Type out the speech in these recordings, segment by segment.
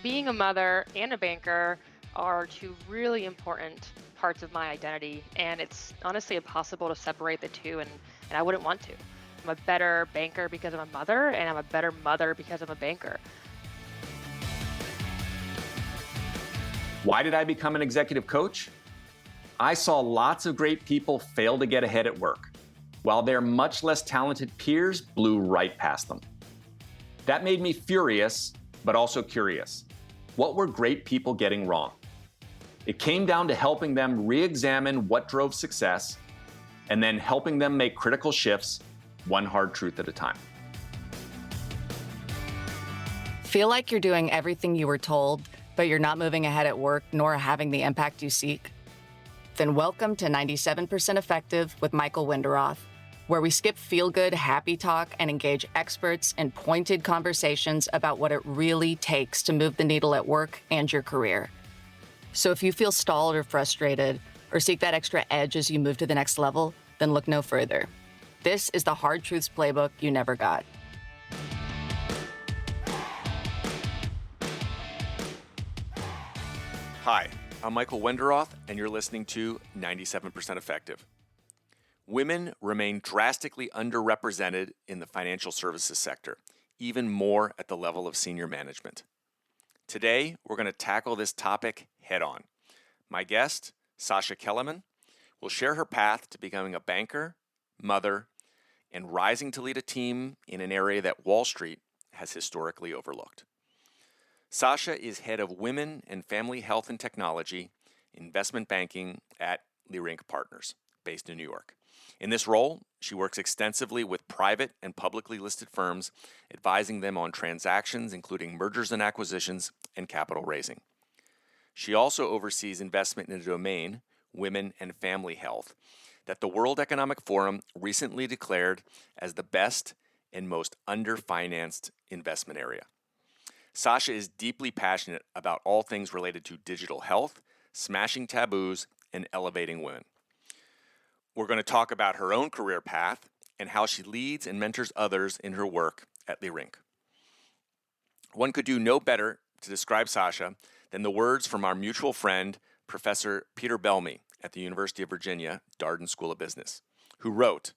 Being a mother and a banker are two really important parts of my identity, and it's honestly impossible to separate the two, and I wouldn't want to. I'm a better banker because I'm a mother, and I'm a better mother because I'm a banker. Why did I become an executive coach? I saw lots of great people fail to get ahead at work, while their much less talented peers blew right past them. That made me furious, but also curious. What were great people getting wrong? It came down to helping them re-examine what drove success, and then helping them make critical shifts, one hard truth at a time. Feel like you're doing everything you were told, but you're not moving ahead at work nor having the impact you seek? Then welcome to 97% Effective with Michael Winderoth, where we skip feel-good, happy talk and engage experts in pointed conversations about what it really takes to move the needle at work and your career. So if you feel stalled or frustrated, or seek that extra edge as you move to the next level, then look no further. This is the Hard Truths Playbook you never got. Hi, I'm Michael Winderoth, and you're listening to 97% Effective. Women remain drastically underrepresented in the financial services sector, even more at the level of senior management. Today, we're going to tackle this topic head on. My guest, Sasha Kelemen, will share her path to becoming a banker, mother, and rising to lead a team in an area that Wall Street has historically overlooked. Sasha is head of Women and Family Health and Technology, Investment Banking at Leerink Partners, based in New York. In this role, she works extensively with private and publicly listed firms, advising them on transactions including mergers and acquisitions and capital raising. She also oversees investment in a domain, Women and Family Health, that the World Economic Forum recently declared as the best and most underfinanced investment area. Sasha is deeply passionate about all things related to digital health, smashing taboos, and elevating women. We're going to talk about her own career path and how she leads and mentors others in her work at Leerink. One could do no better to describe Sasha than the words from our mutual friend, Professor Peter Bellamy at the University of Virginia, Darden School of Business, who wrote,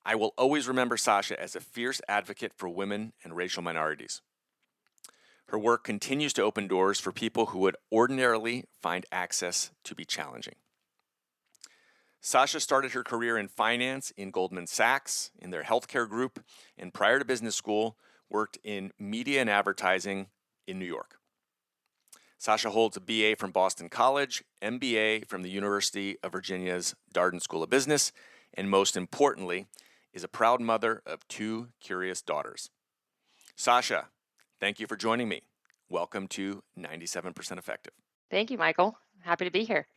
"I will always remember Sasha as a fierce advocate for women and racial minorities. Her work continues to open doors for people who would ordinarily find access to be challenging." Sasha started her career in finance in Goldman Sachs, in their healthcare group, and prior to business school, worked in media and advertising in New York. Sasha holds a BA from Boston College, MBA from the University of Virginia's Darden School of Business, and most importantly, is a proud mother of two curious daughters. Sasha, thank you for joining me. Welcome to 97% Effective. Thank you, Michael. Happy to be here.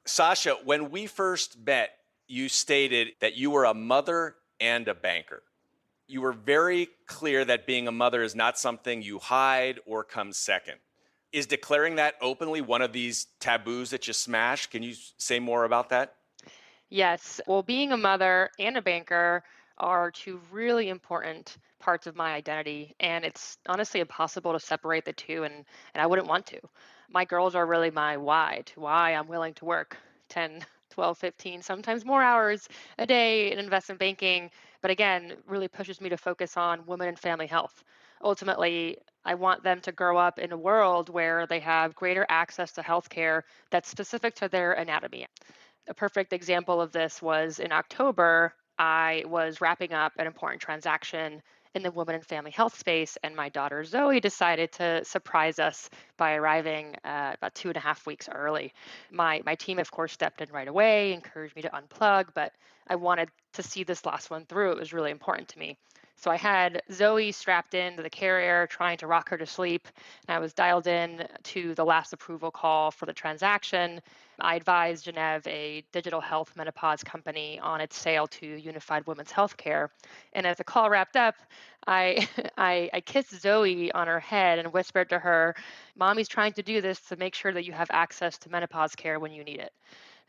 Sasha, when we first met, you stated that you were a mother and a banker. You were very clear that being a mother is not something you hide or comes second. Is declaring that openly one of these taboos that you smash? Can you say more about that? Yes. Well, being a mother and a banker are two really important parts of my identity, and it's honestly impossible to separate the two, and I wouldn't want to. My girls are really my why, to why I'm willing to work 10, 12, 15, sometimes more hours a day in investment banking, but again, really pushes me to focus on women and family health. Ultimately, I want them to grow up in a world where they have greater access to healthcare that's specific to their anatomy. A perfect example of this was in October. I was wrapping up an important transaction in the women and family health space, and my daughter Zoe decided to surprise us by arriving about 2.5 weeks early. My team, of course, stepped in right away, encouraged me to unplug, but I wanted to see this last one through. It was really important to me. So I had Zoe strapped into the carrier, trying to rock her to sleep, and I was dialed in to the last approval call for the transaction. I advised Genev, a digital health menopause company, on its sale to Unified Women's Healthcare. And as the call wrapped up, I, I kissed Zoe on her head and whispered to her, "Mommy's trying to do this to make sure that you have access to menopause care when you need it."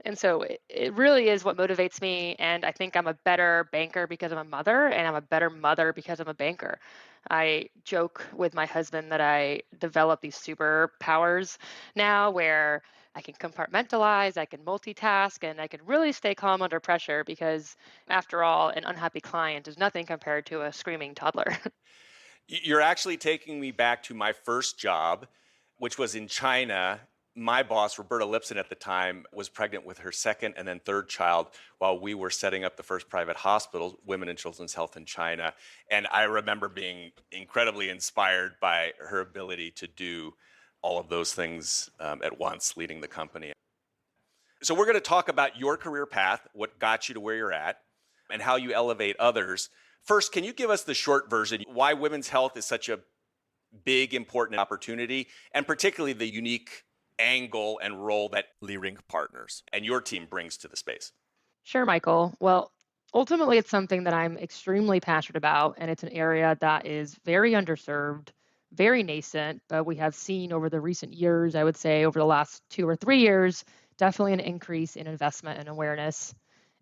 And so it really is what motivates me. And I think I'm a better banker because I'm a mother, and I'm a better mother because I'm a banker. I joke with my husband that I develop these superpowers now where I can compartmentalize, I can multitask, and I can really stay calm under pressure because, after all, an unhappy client is nothing compared to a screaming toddler. You're actually taking me back to my first job, which was in China. My boss, Roberta Lipson at the time, was pregnant with her second and then third child while we were setting up the first private hospital, Women and Children's Health in China. And I remember being incredibly inspired by her ability to do all of those things at once, leading the company. So, we're going to talk about your career path, what got you to where you're at, and how you elevate others. First, can you give us the short version, why women's health is such a big, important opportunity, and particularly the unique angle and role that Leerink Partners and your team brings to the space? Sure, Michael. Well, ultimately, it's something that I'm extremely passionate about, and it's an area that is very underserved, very nascent. But we have seen over the recent years, I would say over the last 2 or 3 years, definitely an increase in investment and awareness.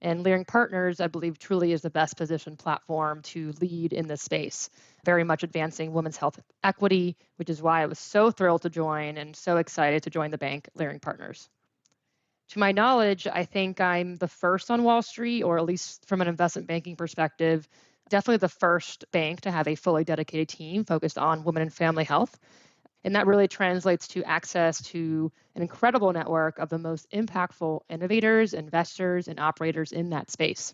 And Leering Partners, I believe, truly is the best positioned platform to lead in this space, very much advancing women's health equity, which is why I was so thrilled to join and so excited to join the bank, Leering Partners. To my knowledge, I think I'm the first on Wall Street, or at least from an investment banking perspective, definitely the first bank to have a fully dedicated team focused on women and family health. And that really translates to access to an incredible network of the most impactful innovators, investors, and operators in that space.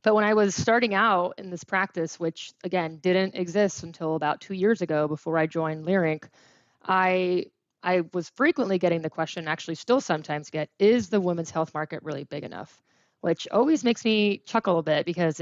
But when I was starting out in this practice, which again didn't exist until about 2 years ago before I joined Leerink, I I was frequently getting the question, actually still sometimes get, is the women's health market really big enough? Which always makes me chuckle a bit because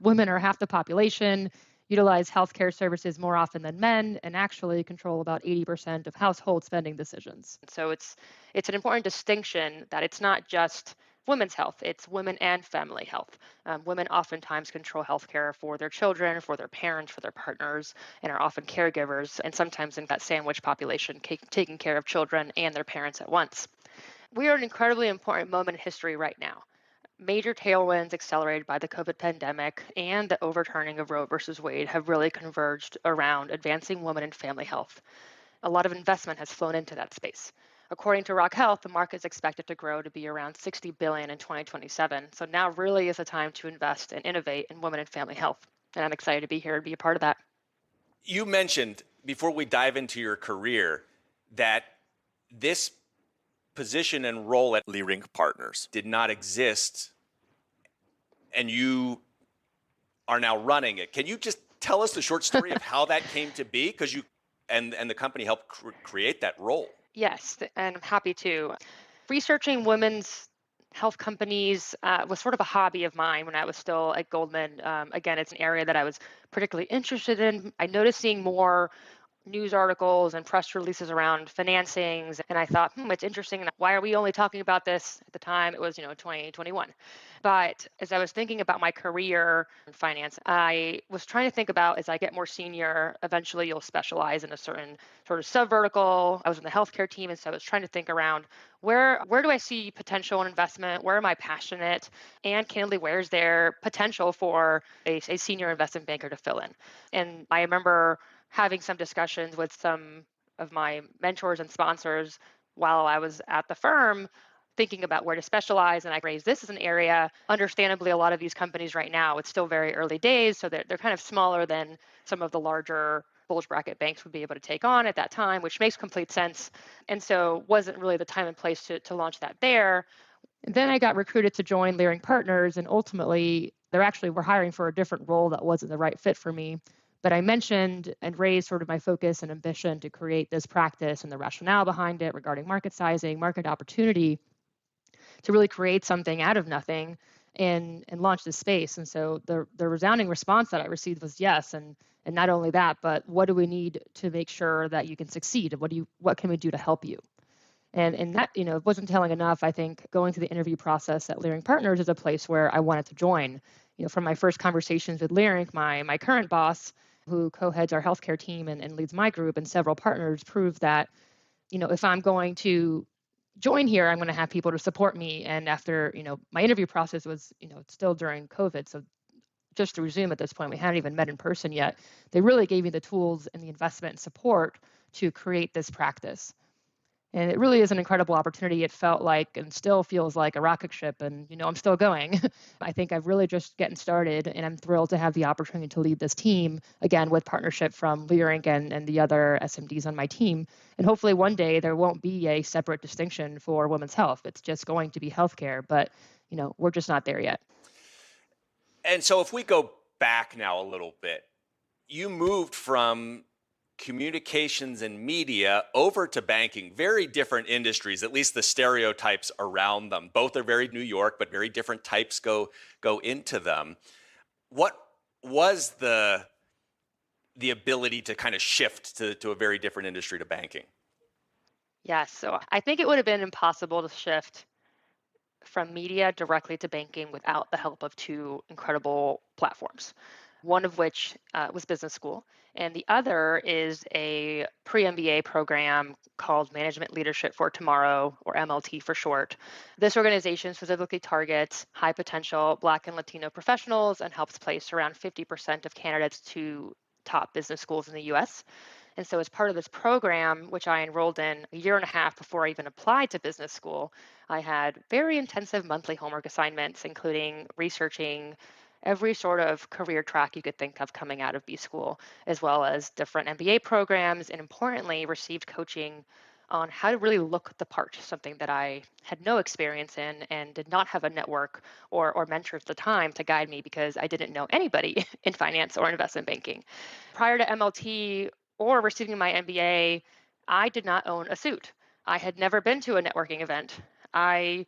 women are half the population, utilize healthcare services more often than men, and actually control about 80% of household spending decisions. So it's an important distinction that it's not just women's health, it's women and family health. Women oftentimes control healthcare for their children, for their parents, for their partners, and are often caregivers, and sometimes in that sandwich population, taking care of children and their parents at once. We are at an incredibly important moment in history right now. Major tailwinds accelerated by the COVID pandemic and the overturning of Roe versus Wade have really converged around advancing women and family health. A lot of investment has flown into that space. According to Rock Health, the market is expected to grow to be around 60 billion in 2027. So now really is the time to invest and innovate in women and family health. And I'm excited to be here and be a part of that. You mentioned before we dive into your career that this position and role at Leerink Partners did not exist, and you are now running it. Can you just tell us the short story of how that came to be? Because you and the company helped create that role. Yes, and I'm happy to. Researching women's health companies was sort of a hobby of mine when I was still at Goldman. Again, it's an area that I was particularly interested in. I noticed seeing more news articles and press releases around financings. And I thought, it's interesting. Why are we only talking about this at the time? It was, 2021. But as I was thinking about my career in finance, I was trying to think about as I get more senior, eventually you'll specialize in a certain sort of subvertical. I was in the healthcare team. And so I was trying to think around where do I see potential in investment? Where am I passionate? And candidly, where's there potential for a senior investment banker to fill in? And I remember having some discussions with some of my mentors and sponsors while I was at the firm, thinking about where to specialize. And I raised this as an area. Understandably, a lot of these companies right now, it's still very early days. So they're kind of smaller than some of the larger bulge bracket banks would be able to take on at that time, which makes complete sense. And so wasn't really the time and place to launch that there. And then I got recruited to join Leering Partners, and ultimately they actually were hiring for a different role that wasn't the right fit for me. But I mentioned and raised sort of my focus and ambition to create this practice and the rationale behind it regarding market sizing, market opportunity, to really create something out of nothing and launch this space. And so the resounding response that I received was yes. And not only that, but what do we need to make sure that you can succeed? What can we do to help you? And that, wasn't telling enough. I think going through the interview process at Leerink Partners is a place where I wanted to join. From my first conversations with Leerink, my current boss, who co-heads our healthcare team and leads my group, and several partners proved that, if I'm going to join here, I'm going to have people to support me. And after, my interview process was, it's still during COVID. So just through Zoom at this point, we hadn't even met in person yet. They really gave me the tools and the investment and support to create this practice. And it really is an incredible opportunity. It felt like and still feels like a rocket ship. And, I'm still going. I think I've really just getting started. And I'm thrilled to have the opportunity to lead this team, again, with partnership from Leerink and the other SMDs on my team. And hopefully one day there won't be a separate distinction for women's health. It's just going to be healthcare. But, we're just not there yet. And so if we go back now a little bit, you moved from communications and media over to banking, very different industries, at least the stereotypes around them. Both are very New York, but very different types go into them. What was the ability to kind of shift to a very different industry, to banking? Yes. So I think it would have been impossible to shift from media directly to banking without the help of two incredible platforms. One of which was business school, and the other is a pre MBA program called Management Leadership for Tomorrow, or MLT for short. This organization specifically targets high potential Black and Latino professionals and helps place around 50% of candidates to top business schools in the US. And so, as part of this program, which I enrolled in a year and a half before I even applied to business school, I had very intensive monthly homework assignments, including researching every sort of career track you could think of coming out of B school, as well as different MBA programs, and importantly, received coaching on how to really look the part, something that I had no experience in and did not have a network or mentor at the time to guide me because I didn't know anybody in finance or investment banking. Prior to MLT or receiving my MBA, I did not own a suit. I had never been to a networking event. I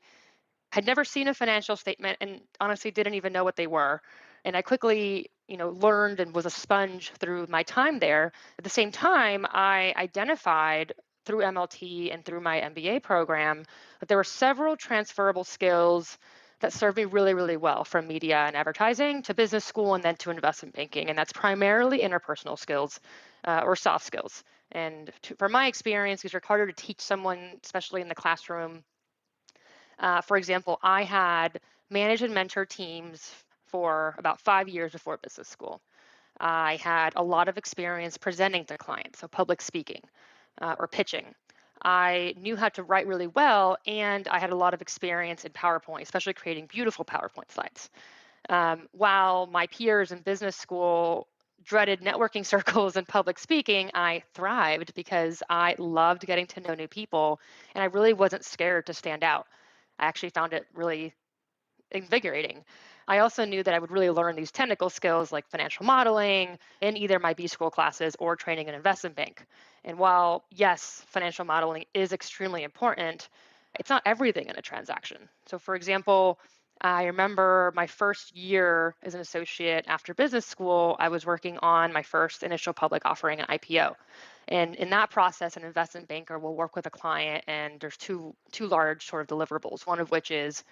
had never seen a financial statement and honestly didn't even know what they were. And I quickly, learned and was a sponge through my time there. At the same time, I identified through MLT and through my MBA program that there were several transferable skills that served me really, really well, from media and advertising to business school and then to investment banking. And that's primarily interpersonal skills or soft skills. And from my experience, these are harder to teach someone, especially in the classroom. For example, I had managed and mentored teams for about 5 years before business school. I had a lot of experience presenting to clients, so public speaking or pitching. I knew how to write really well, and I had a lot of experience in PowerPoint, especially creating beautiful PowerPoint slides. While my peers in business school dreaded networking circles and public speaking, I thrived because I loved getting to know new people, and I really wasn't scared to stand out. I actually found it really invigorating. I also knew that I would really learn these technical skills like financial modeling in either my B school classes or training in investment bank. And while, yes, financial modeling is extremely important, it's not everything in a transaction. So, for example, I remember my first year as an associate after business school, I was working on my first initial public offering, an IPO. And in that process, an investment banker will work with a client, and there's two large sort of deliverables. One of which is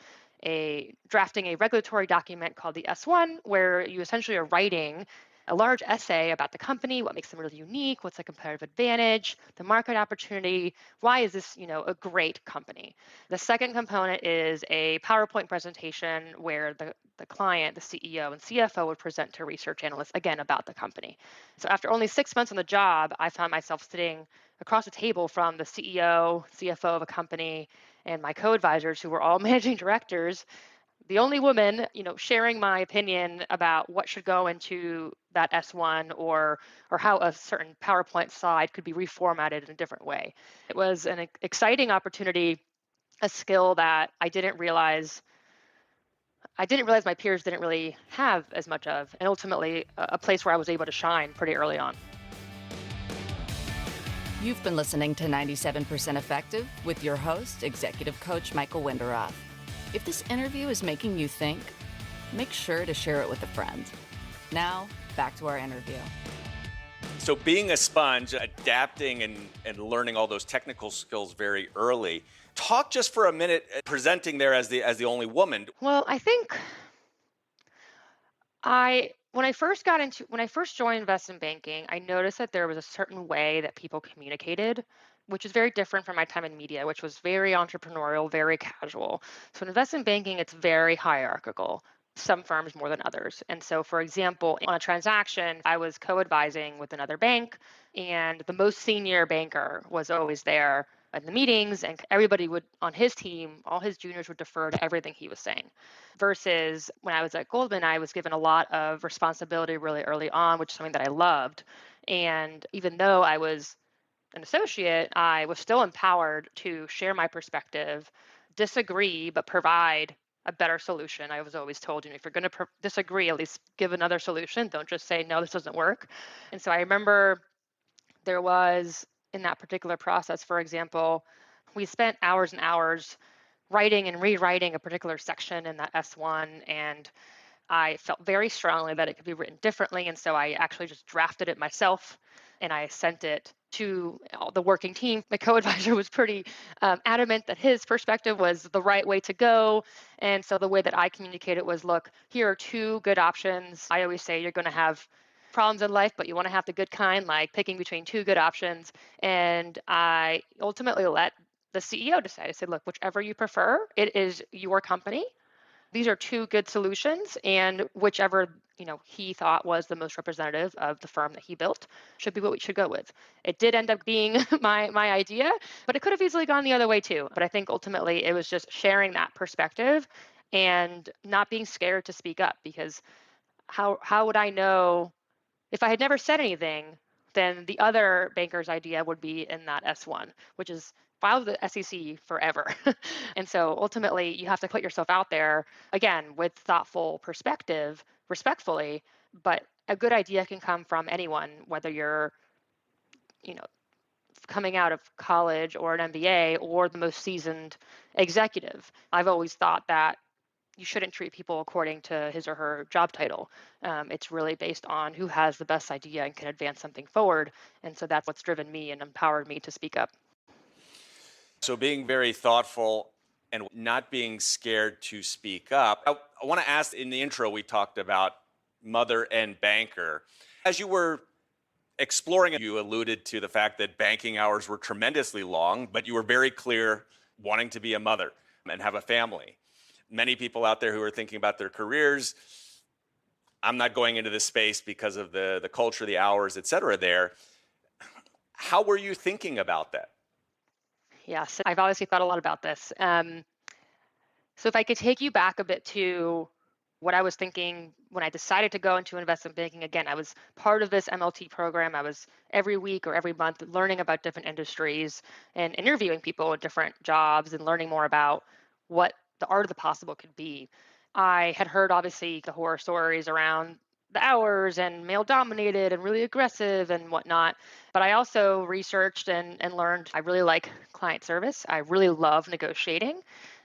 drafting a regulatory document called the S1, where you essentially are writing a large essay about the company, what makes them really unique, what's the competitive advantage, the market opportunity, why is this, a great company. The second component is a PowerPoint presentation where the client, the CEO and CFO would present to research analysts, again, about the company. So after only 6 months on the job, I found myself sitting across the table from the CEO, CFO of a company, and my co-advisors, who were all managing directors, the only woman, sharing my opinion about what should go into that S1, or how a certain PowerPoint slide could be reformatted in a different way. It was an exciting opportunity, a skill that I didn't realize my peers didn't really have as much of, and ultimately a place where I was able to shine pretty early on. You've been listening to 97% Effective with your host, Executive Coach Michael Winderoth. If this interview is making you think, make sure to share it with a friend. Now, back to our interview. So being a sponge, adapting and learning all those technical skills very early. Talk just for a minute, presenting there as the only woman. Well, I think when I first joined investment banking, I noticed that there was a certain way that people communicated which is very different from my time in media, which was very entrepreneurial, very casual. So in investment banking, it's very hierarchical, some firms more than others. And so, for example, on a transaction, I was co advising with another bank, and the most senior banker was always there in the meetings, and everybody would, on his team, all his juniors would defer to everything he was saying. Versus when I was at Goldman, I was given a lot of responsibility really early on, which is something that I loved. And even though I was an associate, I was still empowered to share my perspective, disagree, but provide a better solution. I was always told, if you're going to disagree, at least give another solution. Don't just say, no, this doesn't work. And so I remember there was in that particular process, for example, we spent hours and hours writing and rewriting a particular section in that S1, and I felt very strongly that it could be written differently. And so I actually just drafted it myself and I sent it to the working team. My co advisor was pretty adamant that his perspective was the right way to go. And so the way that I communicated was, look, here are two good options. I always say you're going to have problems in life, but you want to have the good kind, like picking between two good options. And I ultimately let the CEO decide. I said, look, whichever you prefer, it is your company. These are two good solutions, and whichever he thought was the most representative of the firm that he built should be what we should go with. It did end up being my idea, but it could have easily gone the other way too. But I think ultimately it was just sharing that perspective and not being scared to speak up, because how would I know if I had never said anything? Then the other banker's idea would be in that S1, which is filed with the SEC forever. And so ultimately, you have to put yourself out there, again, with thoughtful perspective, respectfully, but a good idea can come from anyone, whether you're, you know, coming out of college or an MBA or the most seasoned executive. I've always thought that you shouldn't treat people according to his or her job title. It's really based on who has the best idea and can advance something forward. And so that's what's driven me and empowered me to speak up. So being very thoughtful and not being scared to speak up. I want to ask, in the intro, we talked about mother and banker. As you were exploring, you alluded to the fact that banking hours were tremendously long, but you were very clear wanting to be a mother and have a family. Many people out there who are thinking about their careers, I'm not going into this space because of the culture, the hours, et cetera there. How were you thinking about that? Yes, I've obviously thought a lot about this. So if I could take you back a bit to what I was thinking when I decided to go into investment banking, again, I was part of this MLT program. I was every week or every month learning about different industries and interviewing people in different jobs and learning more about what the art of the possible could be. I had heard, obviously, the horror stories around the hours and male dominated and really aggressive and whatnot. But I also researched and learned I really like client service. I really love negotiating.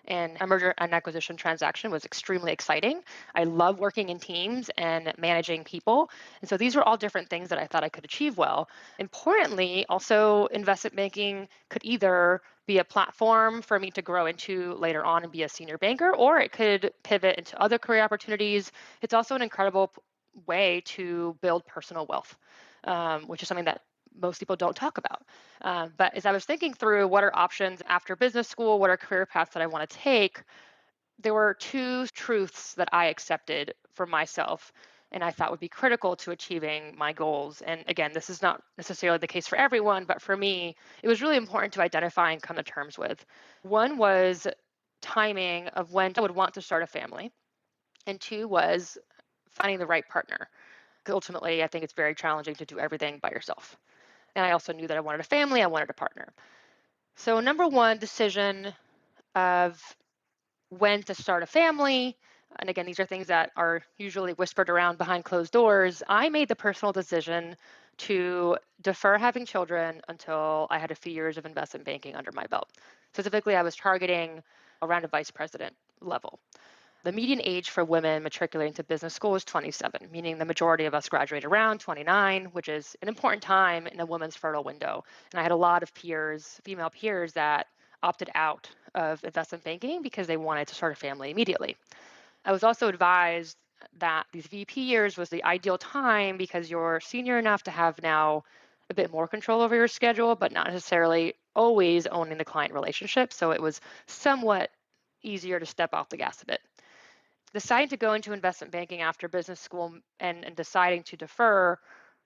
And a merger and acquisition transaction was extremely exciting. I love working in teams and managing people. And so these were all different things that I thought I could achieve well. Importantly, also investment banking could either be a platform for me to grow into later on and be a senior banker, or it could pivot into other career opportunities. It's also an incredible way to build personal wealth, which is something that most people don't talk about. But as I was thinking through what are options after business school, what are career paths that I want to take, there were two truths that I accepted for myself and I thought would be critical to achieving my goals. And again, this is not necessarily the case for everyone, but for me, it was really important to identify and come to terms with. One was timing of when I would want to start a family, and two was finding the right partner. Because ultimately, I think it's very challenging to do everything by yourself. And I also knew that I wanted a family, I wanted a partner. So, number one, decision of when to start a family. And again, these are things that are usually whispered around behind closed doors. I made the personal decision to defer having children until I had a few years of investment banking under my belt. Specifically, I was targeting around a vice president level. The median age for women matriculating to business school is 27, meaning the majority of us graduate around 29, which is an important time in a woman's fertile window. And I had a lot of peers, female peers, that opted out of investment banking because they wanted to start a family immediately. I was also advised that these VP years was the ideal time because you're senior enough to have now a bit more control over your schedule, but not necessarily always owning the client relationship. So it was somewhat easier to step off the gas a bit. Deciding to go into investment banking after business school and deciding to defer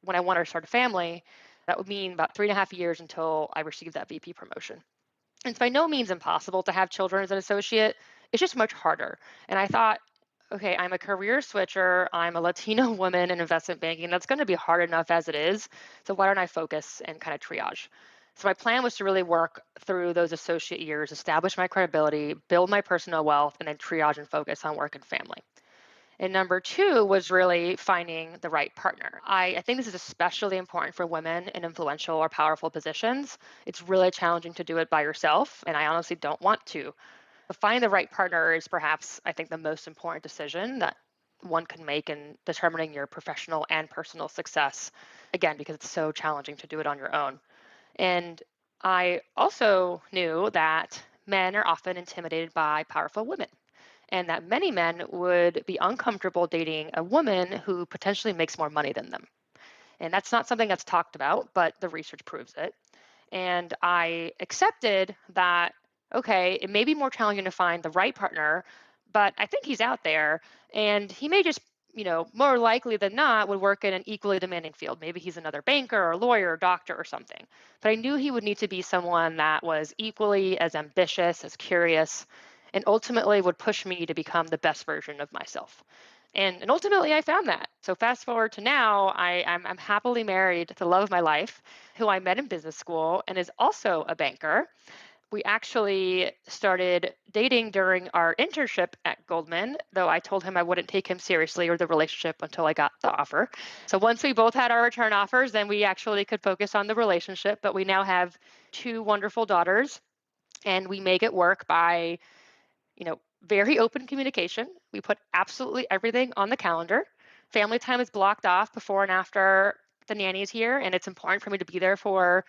when I wanted to start a family, that would mean about 3.5 years until I received that VP promotion. It's by no means impossible to have children as an associate. It's just much harder. And I thought, okay, I'm a career switcher. I'm a Latino woman in investment banking. That's going to be hard enough as it is. So why don't I focus and kind of triage? So my plan was to really work through those associate years, establish my credibility, build my personal wealth, and then triage and focus on work and family. And number two was really finding the right partner. I think this is especially important for women in influential or powerful positions. It's really challenging to do it by yourself, and I honestly don't want to. But finding the right partner is perhaps, I think, the most important decision that one can make in determining your professional and personal success, again, because it's so challenging to do it on your own. And I also knew that men are often intimidated by powerful women and that many men would be uncomfortable dating a woman who potentially makes more money than them. And that's not something that's talked about, but the research proves it. And I accepted that, okay, it may be more challenging to find the right partner, but I think he's out there and he may just, more likely than not would work in an equally demanding field. Maybe he's another banker or lawyer or doctor or something. But I knew he would need to be someone that was equally as ambitious, as curious, and ultimately would push me to become the best version of myself. And ultimately, I found that. So fast forward to now, I'm happily married to the love of my life, who I met in business school and is also a banker. We actually started dating during our internship at Goldman, though I told him I wouldn't take him seriously or the relationship until I got the offer. So once we both had our return offers, then we actually could focus on the relationship. But we now have two wonderful daughters, and we make it work by very open communication. We put absolutely everything on the calendar. Family time is blocked off before and after the nanny is here, and it's important for me to be there for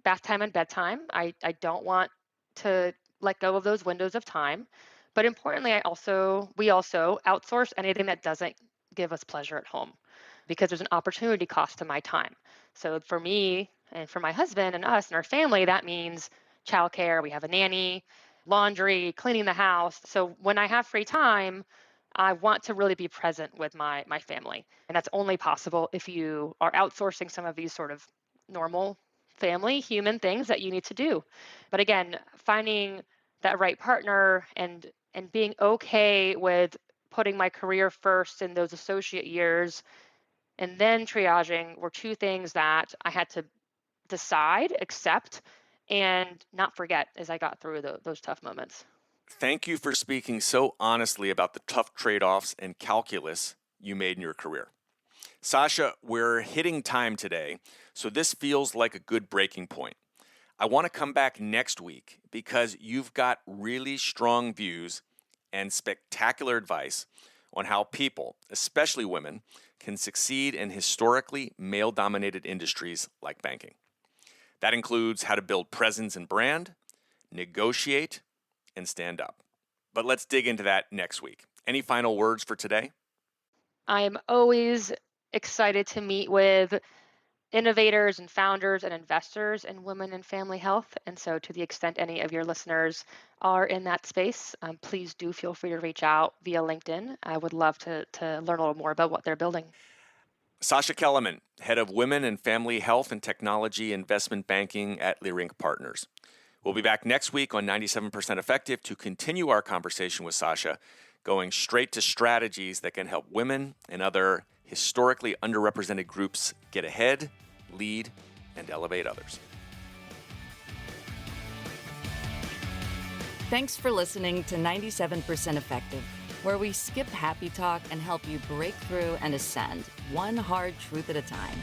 bath time and bedtime. I don't want to let go of those windows of time. But importantly, we also outsource anything that doesn't give us pleasure at home because there's an opportunity cost to my time. So for me and for my husband and us and our family, that means childcare. We have a nanny, laundry, cleaning the house. So when I have free time, I want to really be present with my family. And that's only possible if you are outsourcing some of these sort of normal family human things that you need to do. But again, finding that right partner and being okay with putting my career first in those associate years and then triaging were two things that I had to decide, accept, and not forget as I got through those tough moments. Thank you for speaking so honestly about the tough trade-offs and calculus you made in your career. Sasha, we're hitting time today, so this feels like a good breaking point. I want to come back next week because you've got really strong views and spectacular advice on how people, especially women, can succeed in historically male-dominated industries like banking. That includes how to build presence and brand, negotiate, and stand up. But let's dig into that next week. Any final words for today? I'm always excited to meet with innovators and founders and investors in women and family health. And so to the extent any of your listeners are in that space, please do feel free to reach out via LinkedIn. I would love to learn a little more about what they're building. Sasha Kelemen, Head of Women and Family Health and Technology Investment Banking at Leerink Partners. We'll be back next week on 97% Effective to continue our conversation with Sasha, going straight to strategies that can help women and other historically underrepresented groups get ahead, lead, and elevate others. Thanks for listening to 97% Effective, where we skip happy talk and help you break through and ascend, one hard truth at a time.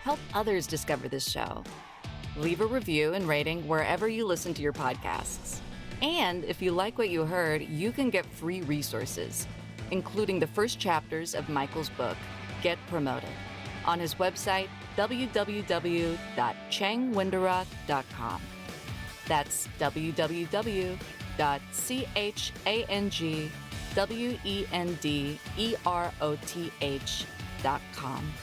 Help others discover this show. Leave a review and rating wherever you listen to your podcasts. And if you like what you heard, you can get free resources, including the first chapters of Michael's book, Get Promoted, on his website, www.changwenderoth.com. That's www.changwenderoth.com.